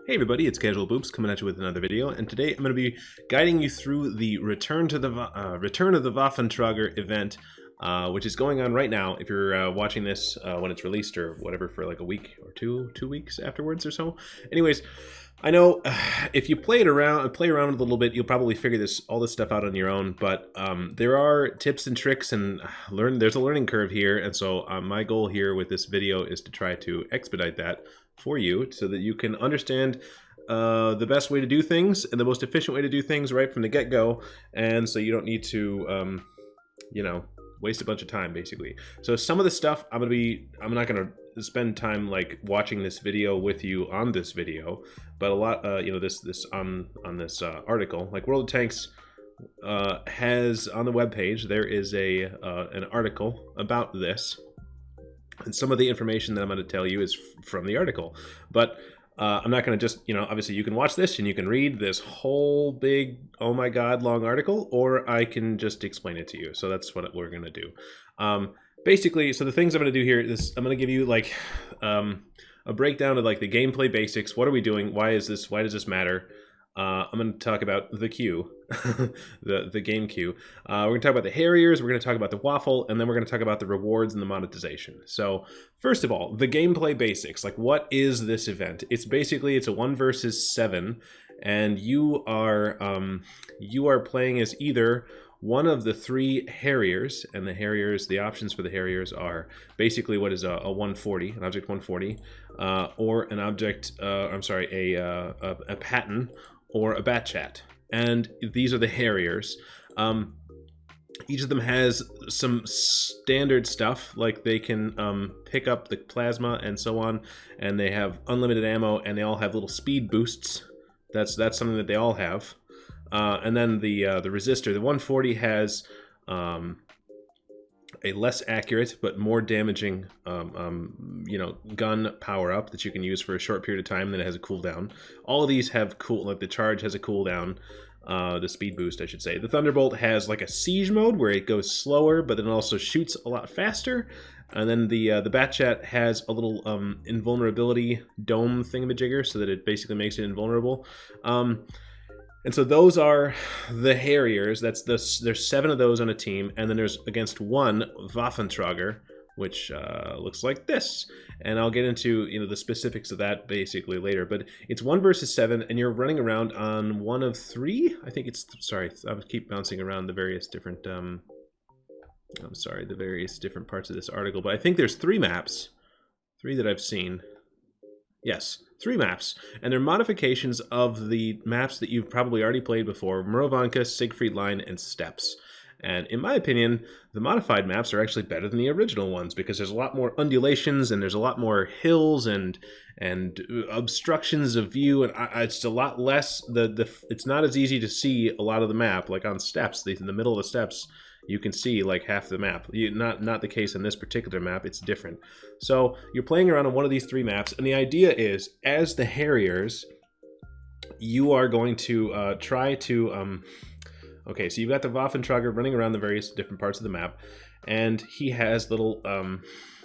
Hey everybody, it's Casual Boops coming at you with another video, and today I'm going to be guiding you through the Return of the Waffentrager event, which is going on right now. If you're watching this when it's released or whatever, for like a week or two weeks afterwards or so. Anyways, I know if you play around with it a little bit, you'll probably figure all this stuff out on your own. But there are tips and tricks, and there's a learning curve here, and so my goal here with this video is to try to expedite that for you so that you can understand the best way to do things and the most efficient way to do things right from the get-go, and so you don't need to waste a bunch of time, basically. So some of the stuff I'm not gonna spend time like watching this video with you on this video, but a lot this on this article, like World of Tanks has on the webpage, there is an article about this. And some of the information that I'm going to tell you is from the article. But I'm not going to just, obviously you can watch this and you can read this whole big, oh my god, long article, or I can just explain it to you. So that's what we're going to do. Basically, so the things I'm going to do here is I'm going to give you like a breakdown of like the gameplay basics. What are we doing? Why does this matter? I'm going to talk about the queue, the game queue. We're going to talk about the Harriers, we're going to talk about the Waffle, and then we're going to talk about the rewards and the monetization. So first of all, the gameplay basics. Like, what is this event? It's a 1 versus 7, and you are playing as either one of the 3 Harriers, and the options for the Harriers are basically what is a 140, an object 140, or an object, a Patton, or a bat chat. And these are the Harriers. Each of them has some standard stuff, like they can pick up the plasma and so on, and they have unlimited ammo, and they all have little speed boosts. That's something that they all have. And then the resistor, the 140, has a less accurate but more damaging gun power up that you can use for a short period of time. Then it has a cooldown. All of these have like the charge has a cooldown, the speed boost I should say. The Thunderbolt has like a siege mode where it goes slower but then it also shoots a lot faster. And then the Bat Chat has a little invulnerability dome thingamajigger, so that it basically makes it invulnerable. And so those are the Harriers. There's 7 of those on a team, and then there's against 1 Waffentrager, which looks like this. And I'll get into the specifics of that basically later. But it's 1 versus 7, and you're running around on one of 3. I think it's I keep bouncing around the various different the various different parts of this article. But I think there's 3 maps, 3 that I've seen. Yes, 3 maps, and they're modifications of the maps that you've probably already played before: Murovanka, Siegfried Line, and Steppes. And in my opinion, the modified maps are actually better than the original ones, because there's a lot more undulations, and there's a lot more hills and obstructions of view, and it's a lot less. It's not as easy to see a lot of the map, like on Steppes. In the middle of the Steppes, you can see like half the map. Not the case in this particular map. It's different. So you're playing around on one of these 3 maps, and the idea is, as the Harriers, you are going to try to okay, so you've got the Waffentrager running around the various different parts of the map, and he has little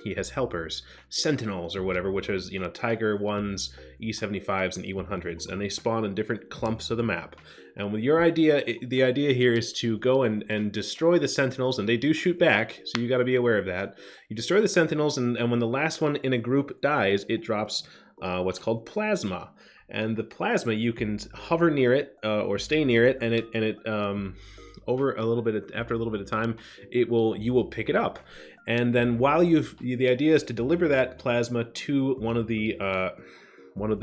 he has helpers, sentinels or whatever, which is Tiger 1s, E75s, and E100s, and they spawn in different clumps of the map. And with your the idea here is to go and destroy the sentinels, and they do shoot back, so you got to be aware of that. You destroy the sentinels, and when the last one in a group dies, it drops what's called plasma. And the plasma, you can hover near it or stay near it, and it after a little bit of time, you will pick it up. And then the idea is to deliver that plasma to one of the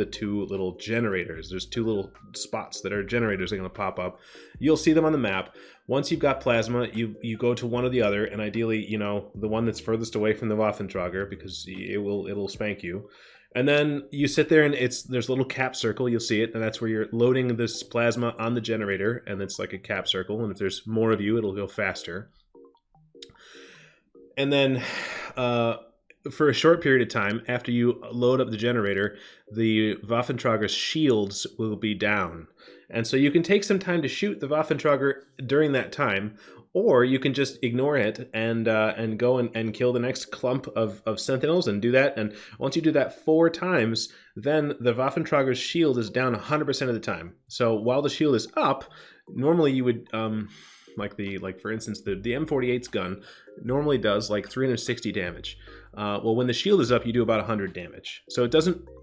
2 little generators. There's 2 little spots that are generators that are going to pop up. You'll see them on the map. Once you've got plasma, you go to one or the other, and ideally, the one that's furthest away from the Waffentrager, because it'll spank you. And then you sit there, and there's a little cap circle. You'll see it, and that's where you're loading this plasma on the generator, and it's like a cap circle. And if there's more of you, it'll go faster. And then for a short period of time after you load up the generator, the Waffentrager's shields will be down. And so you can take some time to shoot the Waffentrager during that time, or you can just ignore it and go and kill the next clump of sentinels and do that. And once you do that 4 times, then the Waffentrager's shield is down 100% of the time. So while the shield is up, normally you would like for instance the M48's gun normally does like 360 damage. Well, when the shield is up, you do about 100 damage. So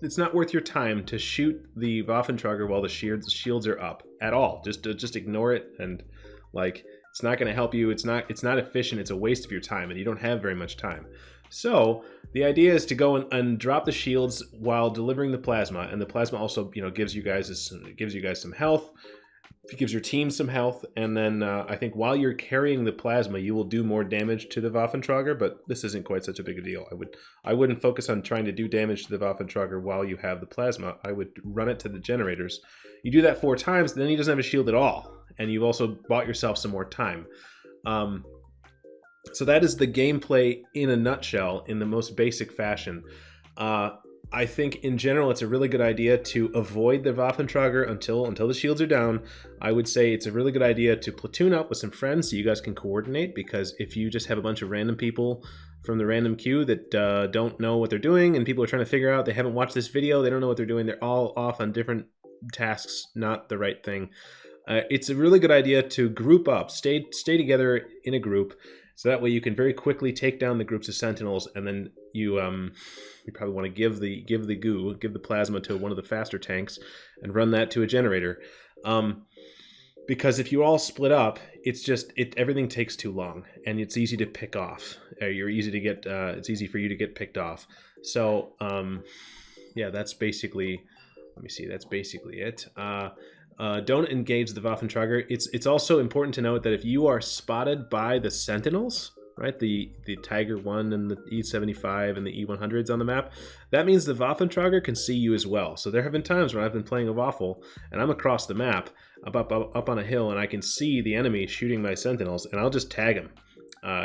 it's not worth your time to shoot the Waffentrager while the shields are up at all. Just ignore it, and like it's not going to help you. It's not efficient. It's a waste of your time, and you don't have very much time. So the idea is to go and drop the shields while delivering the plasma, and the plasma also gives you guys some health. It gives your team some health, and then I think while you're carrying the plasma, you will do more damage to the Waffentrager, but this isn't quite such a big a deal. I wouldn't focus on trying to do damage to the Waffentrager while you have the plasma. I would run it to the generators. You do that 4 times, then he doesn't have a shield at all, and you've also bought yourself some more time. So that is the gameplay in a nutshell, in the most basic fashion. I think in general it's a really good idea to avoid the Waffentrager until the shields are down. I would say it's a really good idea to platoon up with some friends so you guys can coordinate, because if you just have a bunch of random people from the random queue that don't know what they're doing, and people are trying to figure out, they haven't watched this video, they don't know what they're doing, they're all off on different tasks, not the right thing. It's a really good idea to group up, stay together in a group, so that way you can very quickly take down the groups of sentinels, and then you probably want to give the plasma to one of the faster tanks and run that to a generator. Because if you all split up, everything takes too long, and it's easy to pick off. It's easy for you to get picked off. So yeah, that's basically. Let me see. That's basically it. Don't engage the Waffentrager. It's also important to note that if you are spotted by the sentinels, right, the Tiger 1 and the E75 and the E100s on the map, that means the Waffentrager can see you as well. So there have been times when I've been playing a Waffle and I'm across the map, up on a hill, and I can see the enemy shooting my sentinels, and I'll just tag them,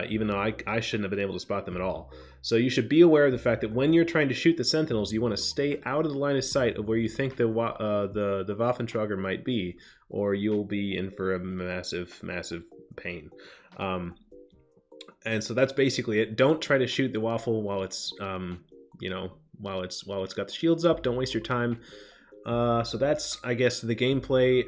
even though I shouldn't have been able to spot them at all. So you should be aware of the fact that when you're trying to shoot the sentinels, you want to stay out of the line of sight of where you think the Waffentrager might be, or you'll be in for a massive pain. And so that's basically it. Don't try to shoot the Waffle while it's while it's got the shields up. Don't waste your time. So that's, I guess, the gameplay.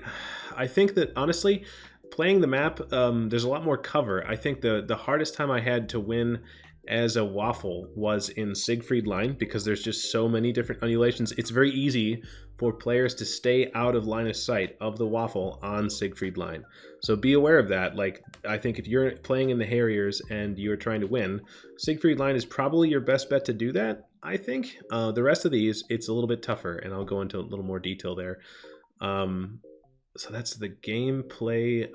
I think that honestly, playing the map, there's a lot more cover. I think the hardest time I had to win as a Waffle was in Siegfried Line, because there's just so many different undulations. It's very easy for players to stay out of line of sight of the Waffle on Siegfried Line. So be aware of that. Like, I think if you're playing in the Harriers and you're trying to win, Siegfried Line is probably your best bet to do that, I think. The rest of these, it's a little bit tougher, and I'll go into a little more detail there. So that's the gameplay.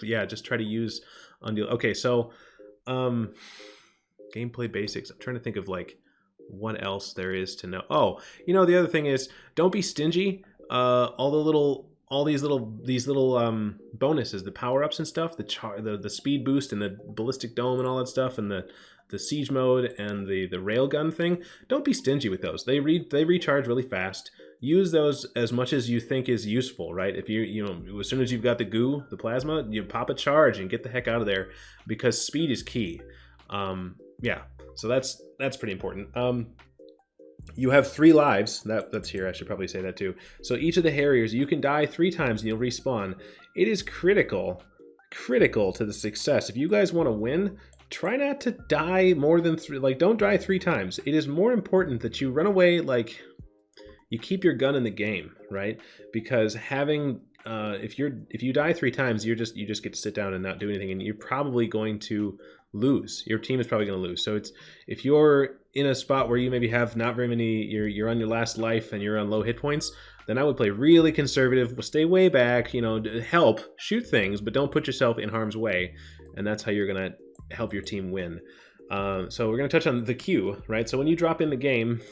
Yeah, just try to use undulate. Okay, so gameplay basics. I'm trying to think of like what else there is to know. Oh, the other thing is, don't be stingy. All these little bonuses, the power-ups and stuff, the speed boost and the ballistic dome and all that stuff, and the siege mode and the railgun thing. Don't be stingy with those. They recharge really fast. Use those as much as you think is useful, right? If as soon as you've got the goo, the plasma, you pop a charge and get the heck out of there, because speed is key. Yeah, so that's pretty important. You have 3 lives. That's here. I should probably say that too. So each of the Harriers, you can die 3 times and you'll respawn. It is critical to the success. If you guys want to win, try not to die more than 3. Like, don't die 3 times. It is more important that you run away, like, you keep your gun in the game, right? Because having if you die 3 times, you just get to sit down and not do anything, and you're probably going to lose. Your team is probably going to lose. So if you're in a spot where you maybe have not very many, you're on your last life and you're on low hit points, then I would play really conservative. Stay way back, help shoot things, but don't put yourself in harm's way, and that's how you're going to help your team win. So we're going to touch on the queue, right? So when you drop in the game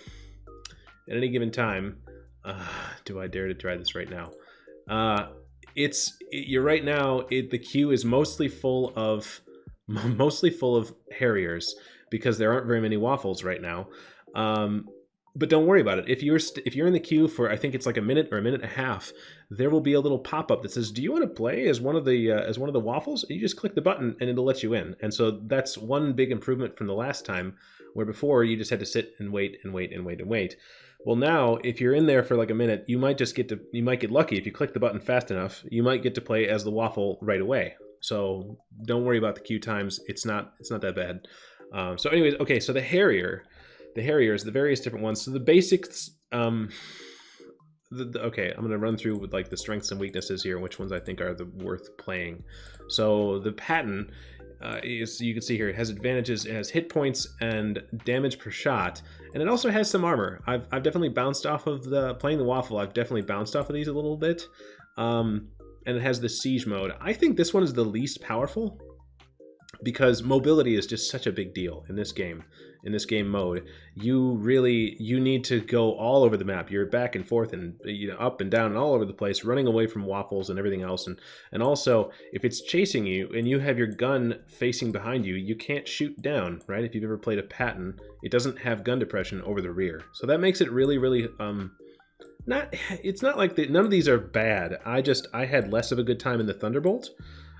at any given time, do I dare to try this right now? You're right now. The queue is mostly full of Harriers, because there aren't very many waffles right now. But don't worry about it. If you're in the queue for, I think it's like a minute or a minute and a half, there will be a little pop-up that says, "Do you want to play as one of the waffles?" And you just click the button and it'll let you in. And so that's one big improvement from the last time, where before you just had to sit and wait and wait and wait and wait. Well, now if you're in there for like a minute, you might get lucky if you click the button fast enough. You might get to play as the waffle right away. So don't worry about the queue times. It's not that bad. So anyways, okay. So the Harriers, the various different ones. So the basics. Okay, I'm gonna run through with like the strengths and weaknesses here, and which ones I think are the worth playing. So the Patton is, you can see here, it has advantages. It has hit points and damage per shot, and it also has some armor. I've definitely bounced off of playing the Waffle. I've definitely bounced off of these a little bit. And it has the siege mode. I think this one is the least powerful, because mobility is just such a big deal in this game. In this game mode, you need to go all over the map. You're back and forth and up and down and all over the place, running away from waffles and everything else. And also, if it's chasing you and you have your gun facing behind you, you can't shoot down, right? If you've ever played a Patton, it doesn't have gun depression over the rear, so that makes it really it's not like none of these are bad. I had less of a good time in the Thunderbolt.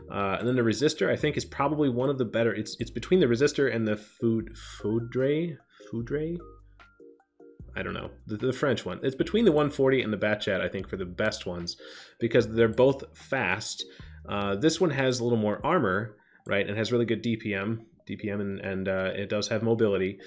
And then the Resistor, I think, is probably one of the better. It's between the Resistor and the Foudre? I don't know. The French one. It's between the 140 and the Batchat, I think, for the best ones, because they're both fast. This one has a little more armor, right? And has really good DPM, and it does have mobility.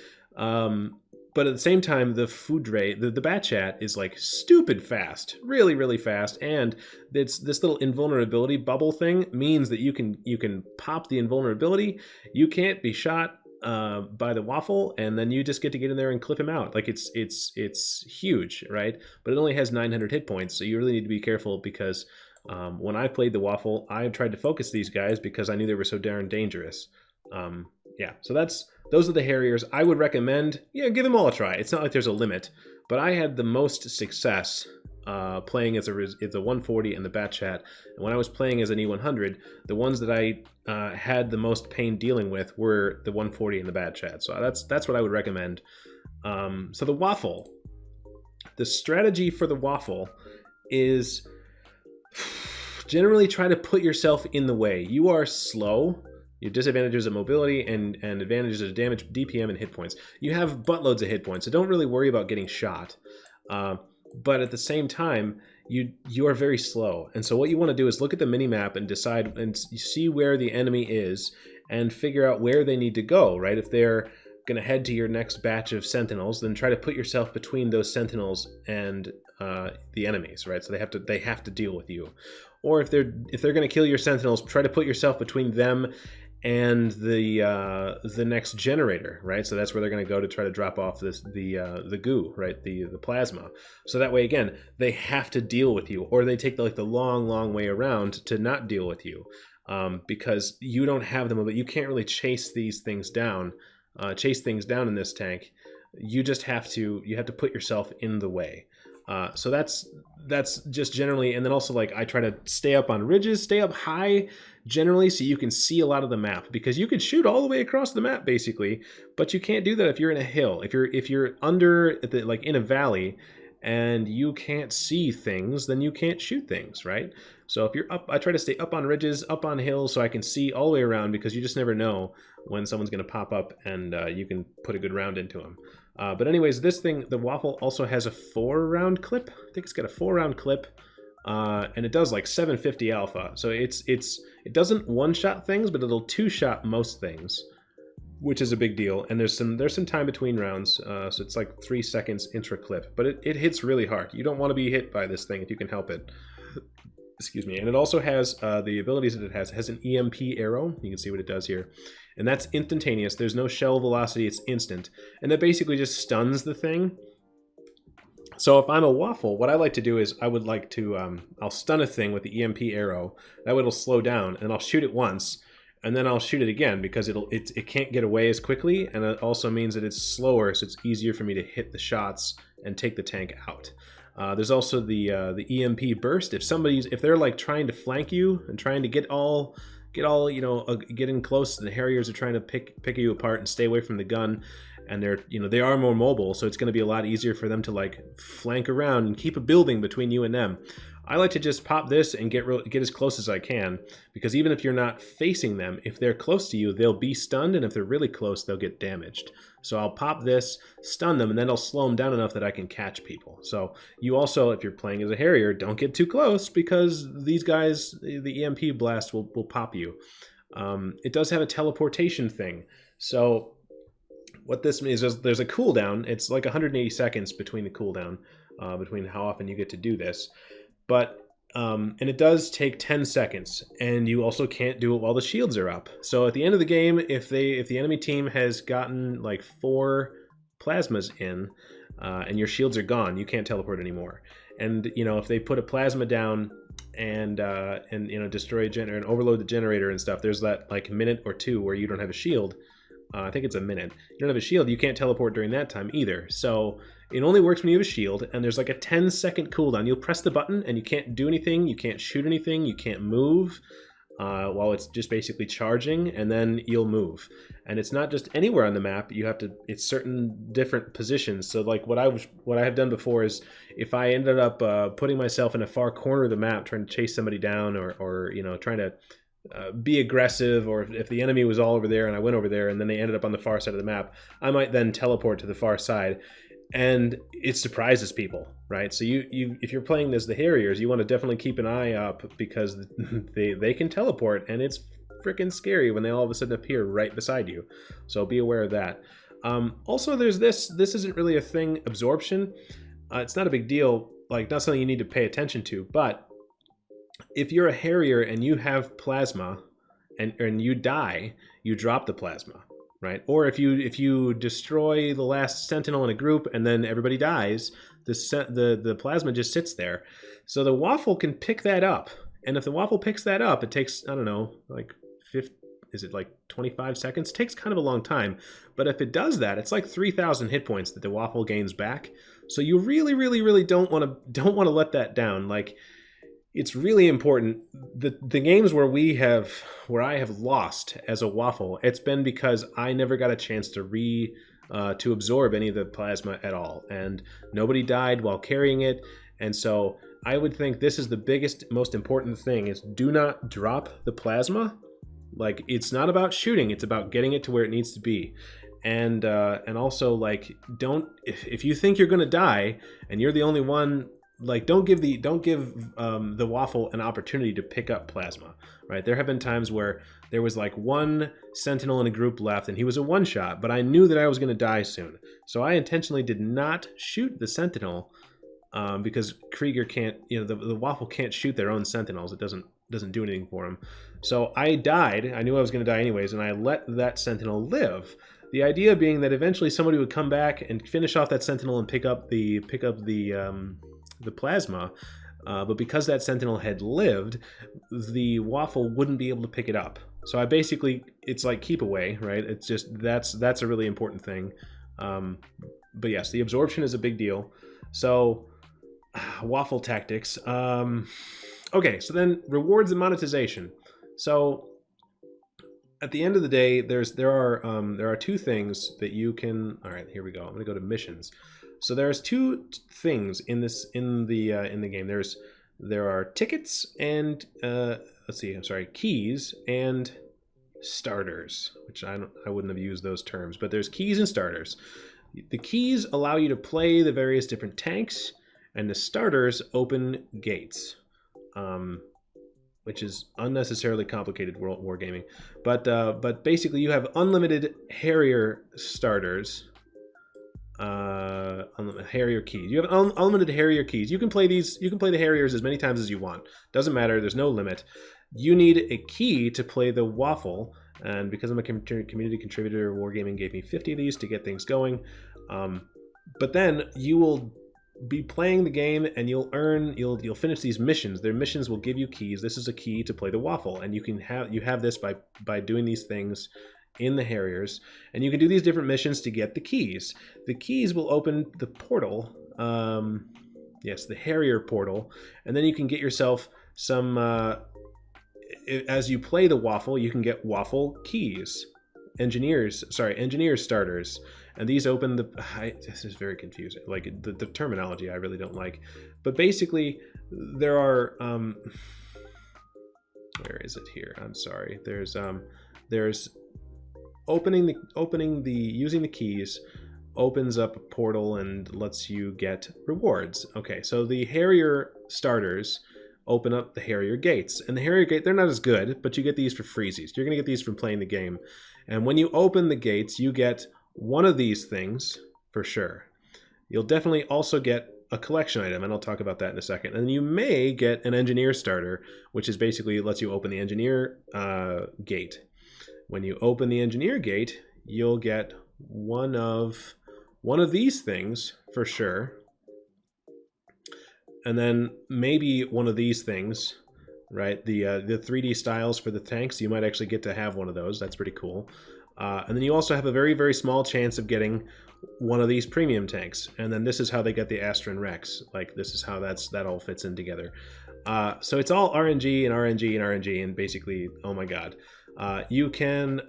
But at the same time, the Foudre, the Batchat, is like stupid fast, really fast, and this little invulnerability bubble thing means that you can pop the invulnerability. You can't be shot by the Waffle, and then you just get in there and clip him out. Like it's huge, right? But it only has 900 hit points, so you really need to be careful, because when I played the Waffle, I tried to focus these guys because I knew they were so darn dangerous. Yeah, so those are the Harriers. I would recommend, give them all a try. It's not like there's a limit, but I had the most success playing as the 140 and the Batchat. And when I was playing as an E100, the ones that I had the most pain dealing with were the 140 and the Batchat. So that's what I would recommend. So the Waffle, the strategy for the Waffle is generally try to put yourself in the way. You are slow. You have disadvantages of mobility and advantages of damage, DPM, and hit points. You have buttloads of hit points, so don't really worry about getting shot. But at the same time, you are very slow. And so what you want to do is look at the mini-map and decide and see where the enemy is and figure out where they need to go, right? If they're going to head to your next batch of sentinels, then try to put yourself between those sentinels and the enemies, right? So they have to deal with you. Or if they're going to kill your sentinels, try to put yourself between them and the next generator, right? So that's where they're going to go to try to drop off the goo, right? The plasma. So that way, again, they have to deal with you, or they take the long way around to not deal with you, because you don't have them, but you can't really chase these things down. Chase things down in this tank. You just have to put yourself in the way. So that's just generally, and then also I try to stay up on ridges, stay up high generally, so you can see a lot of the map, because you can shoot all the way across the map basically, but you can't do that if you're in a hill. If you're under in a valley and you can't see things, then you can't shoot things, right? So if you're up, I try to stay up on ridges, up on hills, so I can see all the way around, because you just never know when someone's going to pop up and you can put a good round into them. But anyways, this thing, the Waffle, also has a 4-round clip. I think it's got a 4-round clip, and it does 750 alpha. So it doesn't one-shot things, but it'll 2-shot most things, which is a big deal. And there's some time between rounds, so it's 3 seconds intra-clip. But it hits really hard. You don't want to be hit by this thing if you can help it. Excuse me. And it also has the abilities that it has. It has an EMP arrow. You can see what it does here. And that's instantaneous. There's no shell velocity. It's instant. And that basically just stuns the thing. So if I'm a Waffle, what I like to do is I would like to, I'll stun a thing with the EMP arrow. That way it'll slow down, and I'll shoot it once, and then I'll shoot it again, because it can't get away as quickly, and it also means that it's slower, so it's easier for me to hit the shots and take the tank out. There's also the EMP burst. If they're trying to flank you and trying to get all get all, you know, get in close. The Harriers are trying to pick you apart and stay away from the gun, and they're, you know, they are more mobile, so it's going to be a lot easier for them to like flank around and keep a building between you and them. I like to just pop this and get as close as I can, because even if you're not facing them, if they're close to you, they'll be stunned, and if they're really close, they'll get damaged. So I'll pop this, stun them, and then I'll slow them down enough that I can catch people. So you also, if you're playing as a Harrier, don't get too close, because these guys, the EMP blast will pop you. It does have a teleportation thing. So what this means is there's a cooldown. It's like 180 seconds between the cooldown, between how often you get to do this. But and it does take 10 seconds, and you also can't do it while the shields are up. So at the end of the game, if the enemy team has gotten like 4 plasmas in, and your shields are gone, you can't teleport anymore. And you know, if they put a plasma down and you know, destroy a generator and overload the generator and stuff, there's that like minute or two where you don't have a shield. I think it's a minute. You don't have a shield, you can't teleport during that time either. So it only works when you have a shield, and there's like a 10-second cooldown. You'll press the button and you can't do anything, you can't shoot anything, you can't move while it's just basically charging, and then you'll move. And it's not just anywhere on the map, you have to, it's certain different positions. So like what I have done before is, if I ended up putting myself in a far corner of the map trying to chase somebody down, or you know, trying to be aggressive, or if the enemy was all over there and I went over there and then they ended up on the far side of the map, I might then teleport to the far side, and it surprises people, right? So you if you're playing as the Harriers, you want to definitely keep an eye up, because they can teleport, and it's freaking scary when they all of a sudden appear right beside you. So be aware of that. Also, there's this isn't really a thing, absorption. It's not a big deal, like not something you need to pay attention to, but if you're a Harrier and you have plasma and you die, you drop the plasma, right? Or if you destroy the last sentinel in a group and then everybody dies, the plasma just sits there. So the Waffle can pick that up. And if the Waffle picks that up, it takes, I don't know, like 25 seconds? It takes kind of a long time. But if it does that, it's like 3,000 hit points that the Waffle gains back. So you really, really, really don't want to let that down. Like, it's really important. The games where I have lost as a Waffle, it's been because I never got a chance to absorb any of the plasma at all, and nobody died while carrying it. And so I would think this is the biggest, most important thing, is do not drop the plasma. Like, it's not about shooting, it's about getting it to where it needs to be. And also, like, if you think you're gonna die and you're the only one, like, don't give the Waffle an opportunity to pick up plasma, right? There have been times where there was like one sentinel in a group left and he was a one-shot, but I knew that I was going to die soon. So I intentionally did not shoot the sentinel, because Krieger can't, you know, the Waffle can't shoot their own sentinels. It doesn't do anything for him. So I died. I knew I was going to die anyways, and I let that sentinel live. The idea being that eventually somebody would come back and finish off that sentinel and pick up the plasma, but because that sentinel had lived, the Waffle wouldn't be able to pick it up. So I basically, it's like keep away, right? It's just, that's a really important thing. But yes, the absorption is a big deal. So Waffle tactics. Okay, so then rewards and monetization. So at the end of the day, there are two things that you can. All right, here we go. I'm going to go to missions. So there's two things in the game. There are tickets and keys and starters, which I wouldn't have used those terms, but there's keys and starters. The keys allow you to play the various different tanks, and the starters open gates, which is unnecessarily complicated wargaming. But basically, you have unlimited Harrier starters. Harrier keys. You have unlimited Harrier keys. You can play the Harriers as many times as you want. Doesn't matter. There's no limit. You need a key to play the Waffle, and because I'm a community contributor, Wargaming gave me 50 of these to get things going. But then you will be playing the game, and you'll finish these missions. Their missions will give you keys. This is a key to play the Waffle, and you have this by doing these things in the Harriers, and you can do these different missions to get the keys. The keys will open the portal, yes, the Harrier portal, and then you can get yourself some as you play the Waffle, you can get Waffle keys, engineer starters, and these open the. This is very confusing. Like the terminology, I really don't like. But basically, there are. Where is it here? I'm sorry. There's using the keys opens up a portal and lets you get rewards. Okay, so the Harrier starters open up the Harrier gates, and the Harrier gate, they're not as good, but you get these for freezies. You're gonna get these from playing the game, and when you open the gates, you get one of these things for sure. You'll definitely also get a collection item, and I'll talk about that in a second. And you may get an engineer starter, which is basically lets you open the engineer gate. When you open the engineer gate, you'll get one of these things for sure, and then maybe one of these things, right? The 3D styles for the tanks, you might actually get to have one of those. That's pretty cool. And then you also have a very, very small chance of getting one of these premium tanks. And then this is how they get the Astron Rex. Like, this is how that all fits in together. So it's all RNG and RNG and RNG, and basically, oh my god. You can,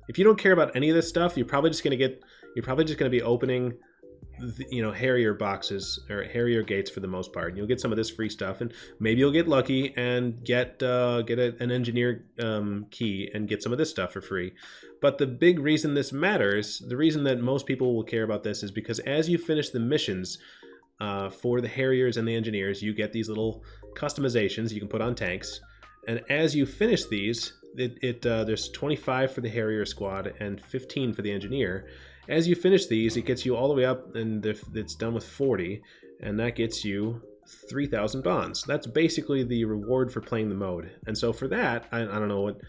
if you don't care about any of this stuff, you're probably just going to be opening, Harrier boxes or Harrier gates for the most part, and you'll get some of this free stuff, and maybe you'll get lucky and get an engineer key and get some of this stuff for free. But the big reason this matters, the reason that most people will care about this, is because as you finish the missions for the Harriers and the engineers, you get these little customizations you can put on tanks, and as you finish these, there's 25 for the Harrier squad and 15 for the engineer. As you finish these, it gets you all the way up, and it's done with 40, and that gets you 3,000 bonds. That's basically the reward for playing the mode. And so for that, I don't know what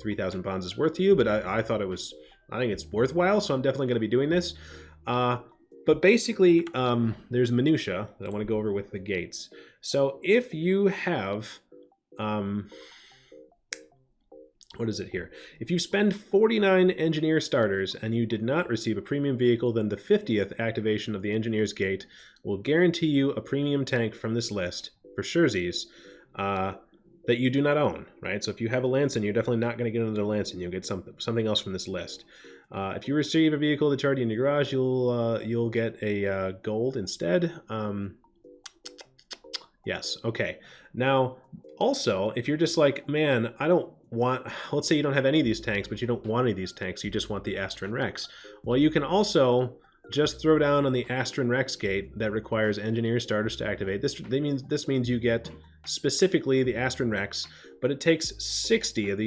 3,000 bonds is worth to you, but I think it's worthwhile, so I'm definitely going to be doing this. But basically, there's minutia that I want to go over with the gates. So if you have... what is it here? If you spend 49 engineer starters and you did not receive a premium vehicle, then the 50th activation of the engineer's gate will guarantee you a premium tank from this list for surezies that you do not own, right? So if you have a Lancin, you're definitely not going to get another Lancin. You'll get something else from this list. If you receive a vehicle that's already in your garage, you'll get a gold instead. Yes, okay. Now, also, if you're just like, man, I don't want, let's say you don't have any of these tanks, but you don't want any of these tanks, you just want the Astron Rex. Well, you can also just throw down on the Astron Rex gate that requires engineer starters to activate. This means you get specifically the Astron Rex, but it takes 60 of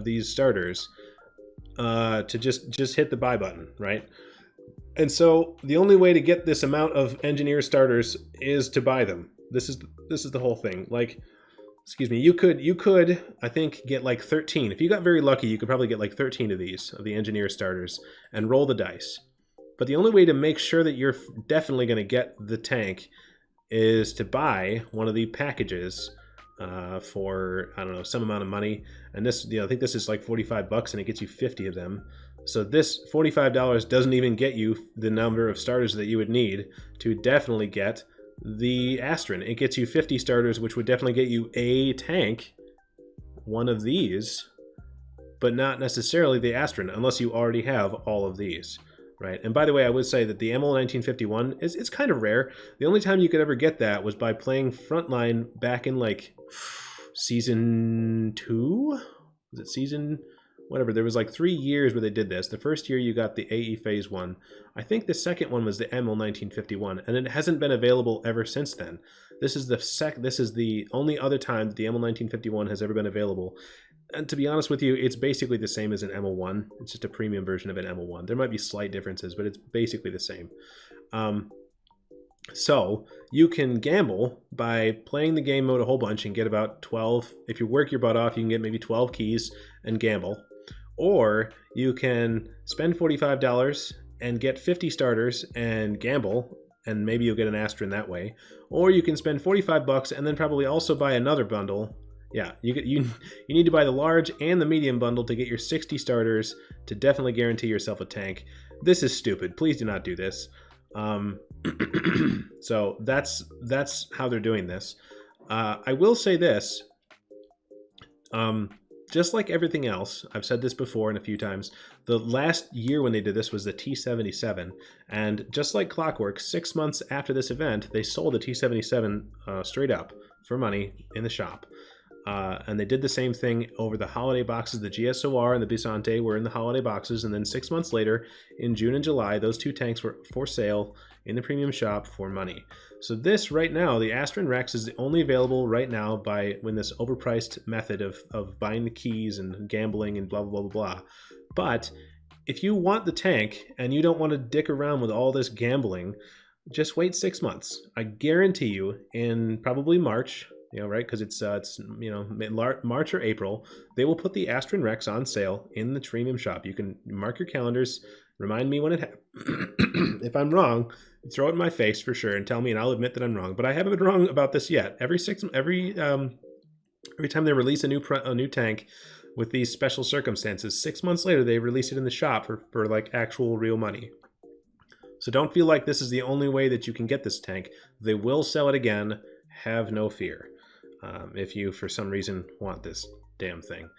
these starters to just hit the buy button, right? And so the only way to get this amount of engineer starters is to buy them. This is the whole thing. Like, excuse me, you could I think get like 13. If you got very lucky, you could probably get like 13 of these, of the engineer starters, and roll the dice. But the only way to make sure that you're definitely going to get the tank is to buy one of the packages for, I don't know, some amount of money. And this, I think this is like 45 bucks, and it gets you 50 of them. So this $45 doesn't even get you the number of starters that you would need to definitely get the Astron. It gets you 50 starters, which would definitely get you a tank, one of these, but not necessarily the Astron, unless you already have all of these, right? And by the way, I would say that the ML 1951 it's kind of rare. The only time you could ever get that was by playing Frontline back in like season 2? Was it season... whatever, there was like 3 years where they did this. The first year you got the AE Phase 1. I think the second one was the ML 1951, and it hasn't been available ever since then. This is the only other time that the ML 1951 has ever been available. And to be honest with you, it's basically the same as an ML1. It's just a premium version of an ML1. There might be slight differences, but it's basically the same. So you can gamble by playing the game mode a whole bunch and get about 12. If you work your butt off, you can get maybe 12 keys and gamble. Or you can spend $45 and get 50 starters and gamble, and maybe you'll get an Astron that way. Or you can spend 45 bucks and then probably also buy another bundle. Yeah, you need to buy the large and the medium bundle to get your 60 starters to definitely guarantee yourself a tank. This is stupid. Please do not do this. So that's how they're doing this. I will say this. Just like everything else, I've said this before and a few times, the last year when they did this was the T77, and just like clockwork, 6 months after this event, they sold the T77 straight up for money in the shop. And they did the same thing over the holiday boxes. The GSOR and the Bisante were in the holiday boxes, and then 6 months later, in June and July, those two tanks were for sale in the premium shop for money. So this right now, the Astron Rex is only available right now by when this overpriced method of buying the keys and gambling and blah, blah, blah, blah. But if you want the tank and you don't want to dick around with all this gambling, just wait 6 months. I guarantee you in probably March, right? Because it's March or April, they will put the Astron Rex on sale in the premium shop. You can mark your calendars, remind me when it happens. If I'm wrong, throw it in my face for sure and tell me, and I'll admit that I'm wrong. But I haven't been wrong about this yet. Every time they release a new tank with these special circumstances, 6 months later they release it in the shop for like actual real money. So don't feel like this is the only way that you can get this tank. They will sell it again. Have no fear. If you, for some reason, want this damn thing.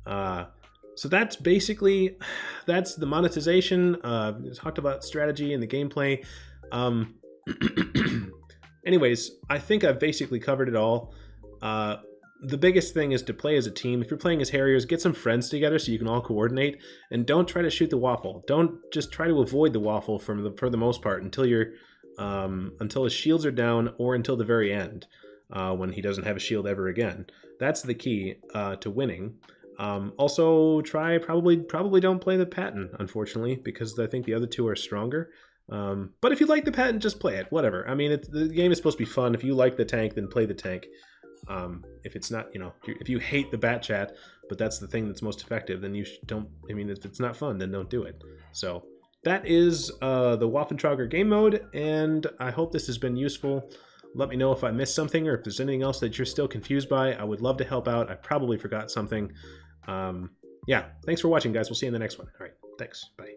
So that's basically, that's the monetization. Talked about strategy and the gameplay. Anyways, I think I've basically covered it all. The biggest thing is to play as a team. If you're playing as Harriers, get some friends together so you can all coordinate, and don't try to shoot the waffle. Don't just try to avoid the waffle for the most part until his shields are down, or until the very end. When he doesn't have a shield ever again. That's the key to winning. Also, probably don't play the Patton, unfortunately, because I think the other two are stronger. But if you like the Patton, just play it. Whatever. I mean, the game is supposed to be fun. If you like the tank, then play the tank. If it's not, if you hate the bat chat, but that's the thing that's most effective, then if it's not fun, then don't do it. So that is the Waffentrager game mode, and I hope this has been useful. Let me know if I missed something or if there's anything else that you're still confused by. I would love to help out. I probably forgot something. Yeah, thanks for watching, guys. We'll see you in the next one. All right, thanks. Bye.